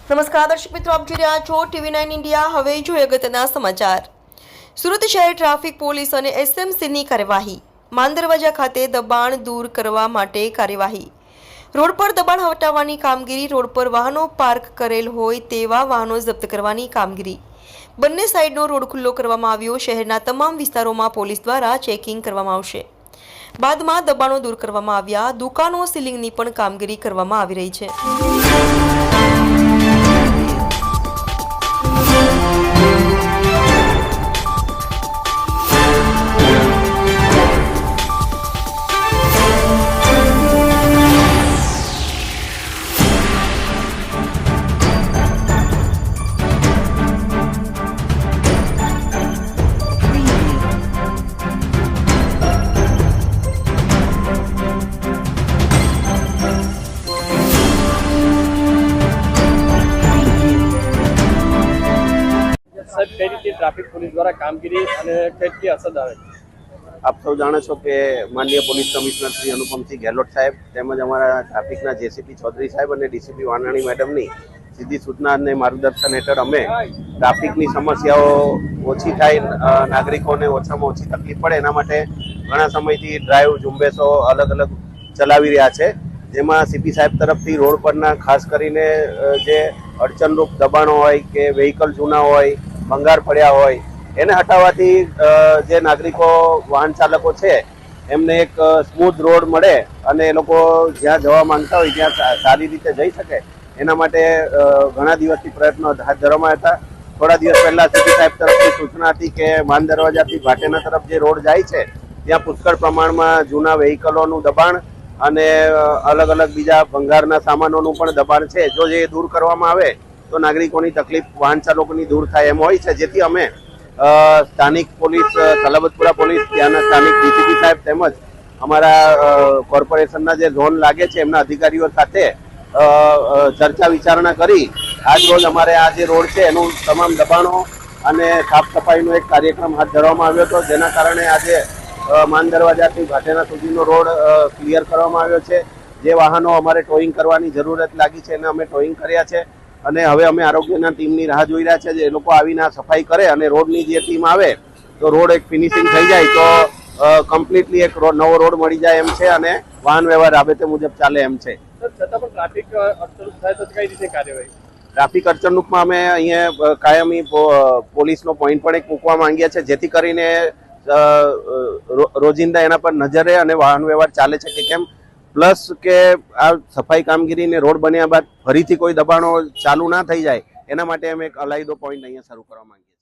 નમસ્કાર દર્શક મિત્રો, આપ જોઈ રહ્યા છો TV9 ઇન્ડિયા। હવે જોઈએ અગત્યના સમાચાર। સુરત શહેર ટ્રાફિક પોલીસ અને SMCની કાર્યવાહી। માંદરવાજા ખાતે દબાણ દૂર કરવા માટે કાર્યવાહી। રોડ પર દબાણ હટાવવાની કામગીરી। રોડ પર વાહનો પાર્ક કરેલ હોય તેવા વાહનો જપ્ત કરવાની કામગીરી। બંને સાઈડનો રોડ ખુલ્લો કરવામાં આવ્યો। શહેરના તમામ વિસ્તારોમાં પોલીસ દ્વારા ચેકિંગ કરવામાં આવશે। બાદમાં દબાણો દૂર કરવામાં આવ્યા। દુકાનો સીલિંગની પણ કામગીરી કરવામાં આવી રહી છે। સાહેબ, કઈ રીતે ટ્રાફિક પોલીસ દ્વારા કામગીરી અને કેટલી અસર આવે છે? આપ સૌ જાણો છો કે માનનીય પોલીસ કમિશનર શ્રી અનુપમસિંહ ગેહલોત સાહેબ તેમજ અમારા ટ્રાફિકના JCP ચૌધરી સાહેબ અને DCP વાનાણી મેડમની સીધી સૂચના અને માર્ગદર્શન હેઠળ અમે ટ્રાફિકની સમસ્યાઓ ઓછી થાય, નાગરિકોને ઓછામાં ઓછી તકલીફ પડે એના માટે ઘણા સમયથી ડ્રાઈવ ઝુંબેશો અલગ અલગ ચલાવી રહ્યા છે। જેમાં CP સાહેબ તરફથી રોડ પરના ખાસ કરીને જે અડચણરૂપ દબાણો હોય કે વ્હીકલ જૂના હોય, ભંગાર પડ્યા હોય, એને હટાવવાથી જે નાગરિકો વાહન ચાલકો છે એમને એક સ્મૂથ રોડ મળે અને એ લોકો જ્યાં જવા માંગતા હોય ત્યાં સારી રીતે જઈ શકે એના માટે ઘણા દિવસથી પ્રયત્નો હાથ ધરવામાં હતા। થોડા દિવસ પહેલા CP સાહેબ તરફથી સૂચના હતી કે માન દરવાજાથી ભાટેના તરફ જે રોડ જાય છે ત્યાં પુષ્કળ પ્રમાણમાં જૂના વ્હીકલોનું દબાણ અને અલગ અલગ બીજા ભંગારના સામાનોનું પણ દબાણ છે। જો જે દૂર કરવામાં આવે તો નાગરિકોની તકલીફ વાહન ચાલકોની દૂર થાય એમ હોય છે। જેથી અમે સ્થાનિક પોલીસ, સલાબતપુરા પોલીસ, ત્યાંના સ્થાનિક DCP સાહેબ તેમજ અમારા કોર્પોરેશનના જે ઝોન લાગે છે એમના અધિકારીઓ સાથે ચર્ચા વિચારણા કરી આજ રોજ અમારે આ જે રોડ છે એનું તમામ દબાણો અને સાફ સફાઈનો એક કાર્યક્રમ હાથ ધરવામાં આવ્યો હતો। જેના કારણે આજે માન દરવાજાથી ભાટેના સુધીનો રોડ ક્લિયર કરવામાં આવ્યો છે। જે વાહનો અમારે ટોઈંગ કરવાની જરૂરત લાગી છે એને અમે ટોઈંગ કર્યા છે અને હવે અમે આરોગ્યના ટીમની રાહ જોઈ રહ્યા છે। જે લોકો આવીને સફાઈ કરે અને રોડની જે ટીમ આવે તો રોડ એક ફિનિશિંગ થઈ જાય તો કમ્પ્લીટલી એક નવો રોડ મળી જાય એમ છે અને વાહન વ્યવહાર રાબેતે મુજબ ચાલે એમ છે। છતાં પણ ટ્રાફિક અડચણ થાય તો કઈ રીતે કાર્યવાહી? ટ્રાફિક અડચણરૂપમાં અમે અહીંયા કાયમી પોલીસનો પોઈન્ટ પણ એક મૂકવા માંગ્યા છે જેથી કરીને રોજિંદા એના પર નજર રહે અને વાહન વ્યવહાર ચાલે છે કે કેમ, પ્લસ કે આ સફાઈ કામગીરીને રોડ બન્યા બાદ ફરીથી કોઈ દબાણો ચાલુ ના થઈ જાય એના માટે અમે એક અલાયદો પોઈન્ટ અહીંયા શરૂ કરવા માંગીએ છીએ।